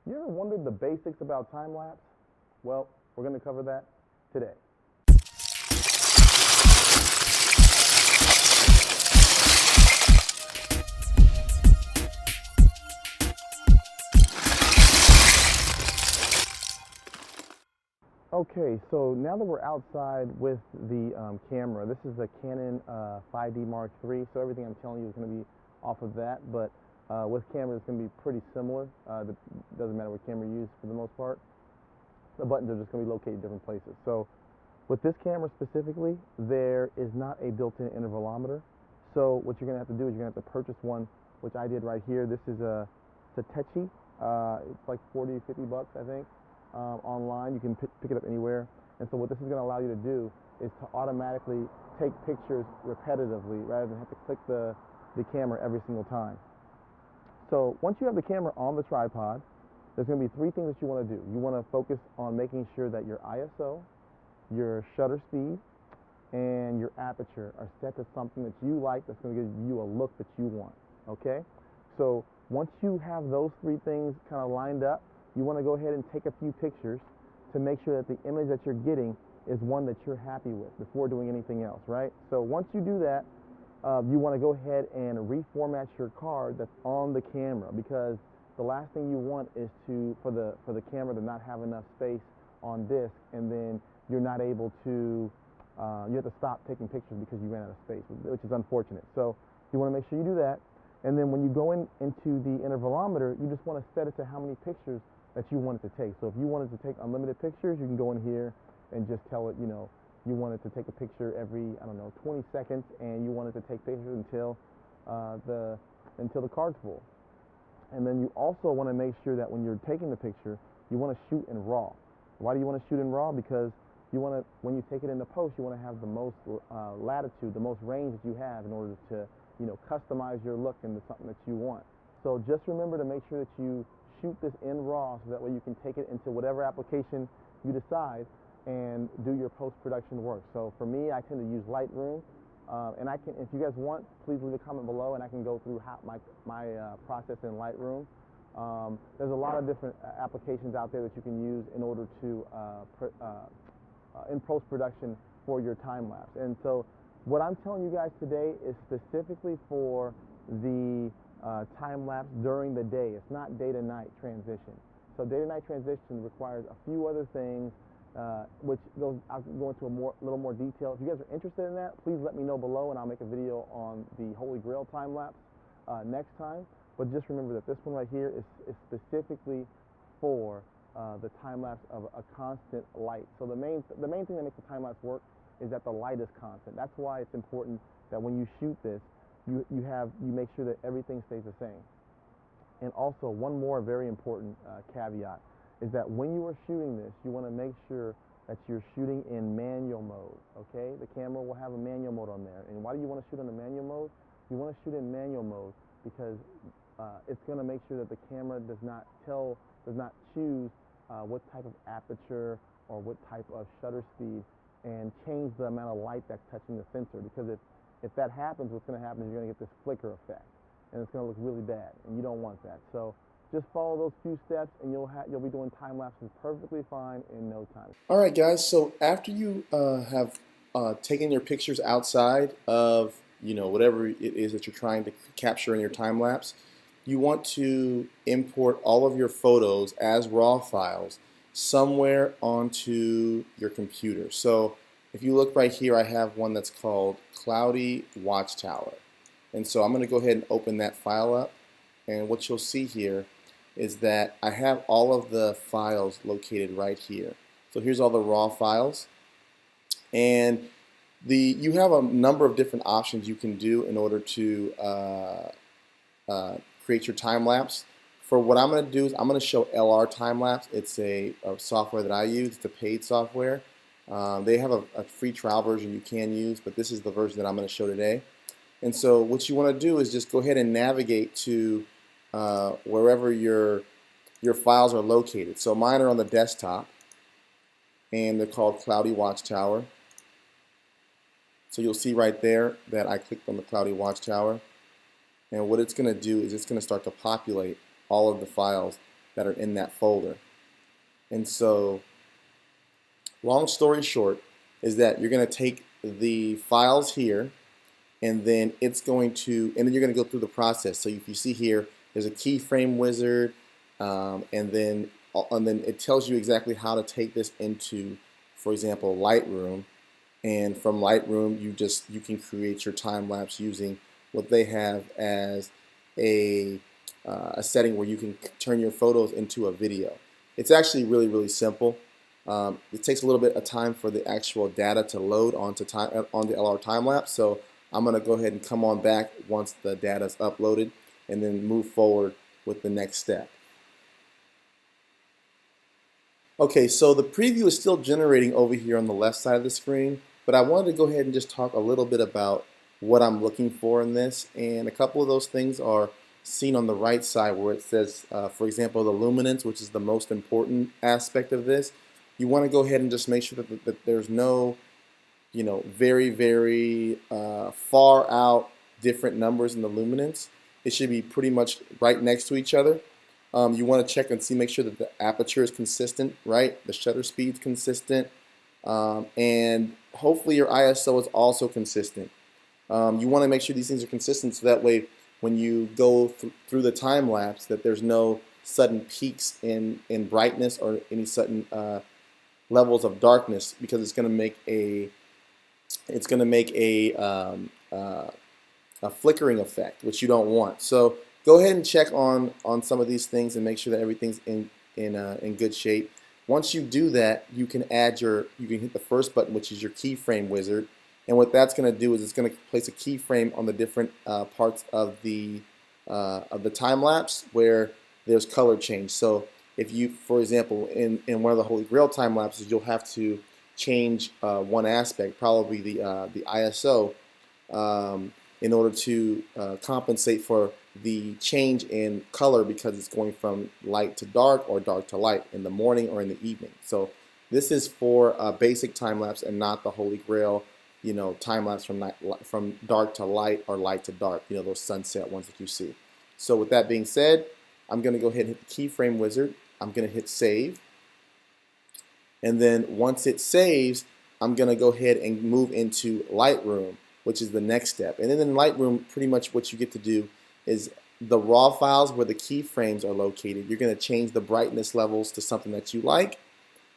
You ever wondered the basics about time lapse? Well, we're going to cover that today. Okay, so now that we're outside with the camera, this is the Canon 5D Mark III, so everything I'm telling you is going to be off of that, but with camera it's going to be pretty similar. It doesn't matter what camera you use for the most part. The buttons are just going to be located in different places. So with this camera specifically, there is not a built-in intervalometer. So what you're going to have to do is you're going to have to purchase one, which I did right here. This is a Techi. It's like 40, 50 bucks, I think. Online, you can pick it up anywhere. And so what this is going to allow you to do is to automatically take pictures repetitively rather than have to click the camera every single time. So once you have the camera on the tripod, there's going to be three things that you want to do. You want to focus on making sure that your ISO, your shutter speed, and your aperture are set to something that you like, that's going to give you a look that you want. Okay? So once you have those three things kind of lined up, you want to go ahead and take a few pictures to make sure that the image that you're getting is one that you're happy with before doing anything else, right? So once you do that, you want to go ahead and reformat your card that's on the camera, because the last thing you want is for the camera to not have enough space on disk, and then you're not able to, you have to stop taking pictures because you ran out of space, which is unfortunate. So you want to make sure you do that. And then when you go into the intervalometer, you just want to set it to how many pictures that you want it to take. So if you wanted to take unlimited pictures, you can go in here and just tell it, you know, you want it to take a picture every, I don't know, 20 seconds, and you want it to take pictures until the card's full. And then you also want to make sure that when you're taking the picture, you want to shoot in RAW. Why do you want to shoot in RAW? Because you want to, when you take it into post, you want to have the most latitude, the most range that you have in order to, you know, customize your look into something that you want. So just remember to make sure that you shoot this in RAW, so that way you can take it into whatever application you decide and do your post-production work. So for me, I tend to use Lightroom, and I can, if you guys want, please leave a comment below, and I can go through how my process in Lightroom. There's a lot of different applications out there that you can use in order to in post-production for your time lapse. And so what I'm telling you guys today is specifically for the time lapse during the day. It's not day to night transition. So day to night transition requires a few other things, which I'll go into a little more detail. If you guys are interested in that, please let me know below, and I'll make a video on the Holy Grail time lapse next time. But just remember that this one right here is specifically for the time lapse of a constant light. So the main thing that makes the time lapse work is that the light is constant. That's why it's important that when you shoot this, you make sure that everything stays the same. And also, one more very important caveat is that when you are shooting this, you want to make sure that you're shooting in manual mode. Okay, the camera will have a manual mode on there. And why do you want to shoot in a manual mode? You want to shoot in manual mode because it's going to make sure that the camera does not choose what type of aperture or what type of shutter speed and change the amount of light that's touching the sensor. Because if that happens, what's going to happen is you're going to get this flicker effect, and it's going to look really bad, and you don't want that. So just follow those few steps, and you'll be doing time lapses perfectly fine in no time. All right, guys. So after you have taken your pictures outside of whatever it is that you're trying to capture in your time lapse, you want to import all of your photos as RAW files somewhere onto your computer. So if you look right here, I have one that's called Cloudy Watchtower. And so I'm going to go ahead and open that file up. And what you'll see here is that I have all of the files located right here. So here's all the RAW files. And you have a number of different options you can do in order to create your time lapse. For what I'm going to do is I'm going to show LRTimelapse. It's a software that I use. It's a paid software. They have a free trial version you can use, but this is the version that I'm going to show today. And so what you want to do is just go ahead and navigate to wherever your files are located. So mine are on the desktop, and they're called Cloudy Watchtower. So you'll see right there that I clicked on the Cloudy Watchtower. And what it's going to do is it's going to start to populate all of the files that are in that folder. And so, long story short, is that you're going to take the files here, and then you're going to go through the process. So if you see here, there's a keyframe wizard, and then it tells you exactly how to take this into, for example, Lightroom. And from Lightroom, you can create your time lapse using what they have as a setting where you can turn your photos into a video. It's actually really, really simple. It takes a little bit of time for the actual data to load onto LRTimelapse. So I'm going to go ahead and come on back once the data is uploaded, and then move forward with the next step. Okay, so the preview is still generating over here on the left side of the screen, but I wanted to go ahead and just talk a little bit about what I'm looking for in this, and a couple of those things are seen on the right side where it says, for example, the luminance, which is the most important aspect of this. You want to go ahead and just make sure that there's no, very, very far out different numbers in the luminance. It should be pretty much right next to each other. You want to check and make sure that the aperture is consistent, right? The shutter speed's consistent, and hopefully your ISO is also consistent. You want to make sure these things are consistent so that way when you go through the time lapse that there's no sudden peaks in brightness or any sudden levels of darkness, because it's going to make a flickering effect, which you don't want. So go ahead and check on some of these things and make sure that everything's in good shape. Once you do that, you can hit the first button, which is your keyframe wizard, and what that's going to do is it's going to place a keyframe on the different parts of the time lapse where there's color change. So if you, for example, in one of the Holy Grail time lapses, you'll have to change one aspect, probably the ISO, in order to compensate for the change in color, because it's going from light to dark or dark to light in the morning or in the evening. So this is for basic time lapse and not the Holy Grail, time lapse from dark to light or light to dark, those sunset ones that you see. So with that being said, I'm going to go ahead and hit the keyframe wizard. I'm going to hit save, and then once it saves, I'm going to go ahead and move into Lightroom, which is the next step. And then in Lightroom, pretty much what you get to do is the raw files where the keyframes are located. You're going to change the brightness levels to something that you like,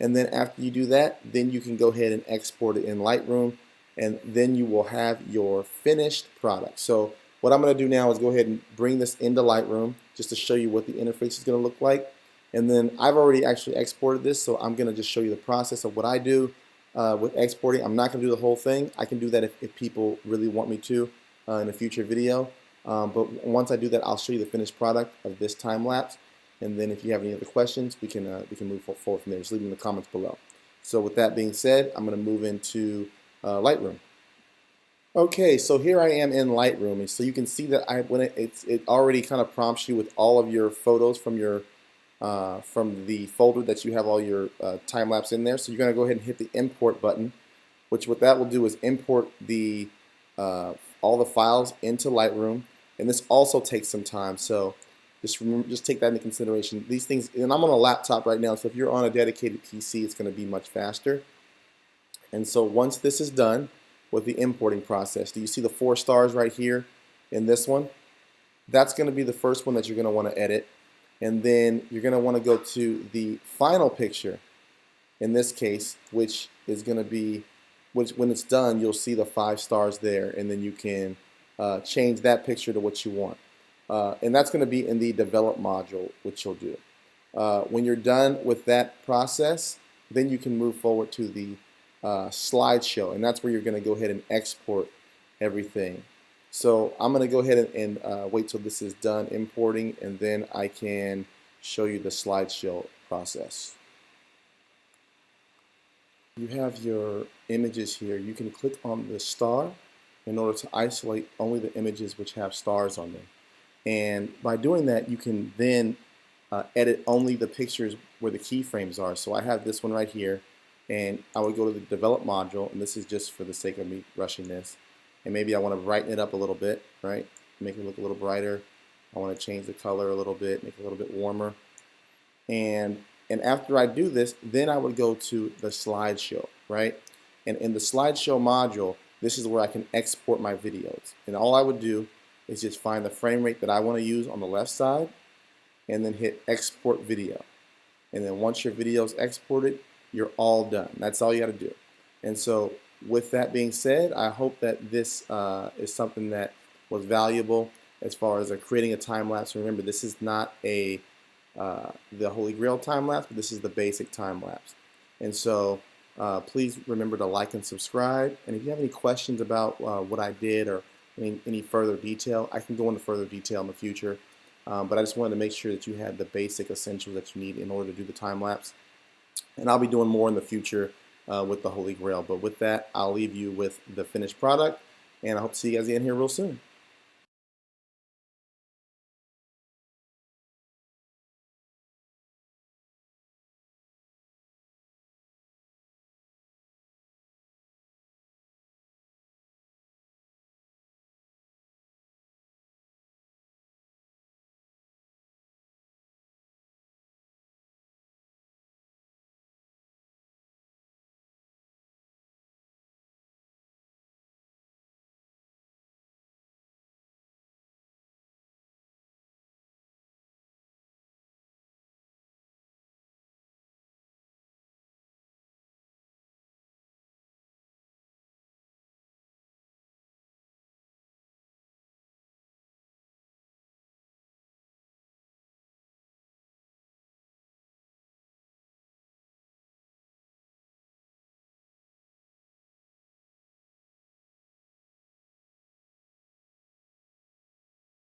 and then after you do that, then you can go ahead and export it in Lightroom, and then you will have your finished product. So what I'm going to do now is go ahead and bring this into Lightroom just to show you what the interface is going to look like. And then I've already actually exported this, so I'm going to just show you the process of what I do with exporting. I'm not going to do the whole thing. I can do that if people really want me to in a future video. But once I do that, I'll show you the finished product of this time lapse. And then if you have any other questions, we can move forward from there. Just leave them in the comments below. So with that being said, I'm going to move into Lightroom. Okay, so here I am in Lightroom, and so you can see that it already kind of prompts you with all of your photos from the folder that you have all your time lapse in there. So you're going to go ahead and hit the import button, which what that will do is import all the files into Lightroom, and this also takes some time. So just take that into consideration. These things, and I'm on a laptop right now, so if you're on a dedicated PC, it's going to be much faster. And so once this is done with the importing process, do you see the 4 stars right here in this one? That's going to be the first one that you're going to want to edit. And then you're going to want to go to the final picture in this case, which is going to be, when it's done, you'll see the 5 stars there, and then you can change that picture to what you want. And that's going to be in the develop module, which you'll do. When you're done with that process, then you can move forward to the slideshow, and that's where you're going to go ahead and export everything. So I'm going to go ahead and wait till this is done importing, and then I can show you the slideshow process. You have your images here. You can click on the star in order to isolate only the images which have stars on them. And by doing that, you can then edit only the pictures where the keyframes are. So I have this one right here, and I would go to the develop module, and this is just for the sake of me rushing this. And maybe I want to brighten it up a little bit, right? Make it look a little brighter. I want to change the color a little bit, make it a little bit warmer. And after I do this, then I would go to the slideshow, right? And in the slideshow module, this is where I can export my videos. And all I would do is just find the frame rate that I want to use on the left side and then hit export video. And then once your video is exported, you're all done. That's all you got to do. And so with that being said, I hope that this is something that was valuable as far as creating a time lapse. Remember, this is not the Holy Grail time lapse, but this is the basic time lapse. And so please remember to like and subscribe. And if you have any questions about what I did or any further detail, I can go into further detail in the future. But I just wanted to make sure that you had the basic essentials that you need in order to do the time lapse. And I'll be doing more in the future with the Holy Grail. But with that, I'll leave you with the finished product, and I hope to see you guys again here real soon.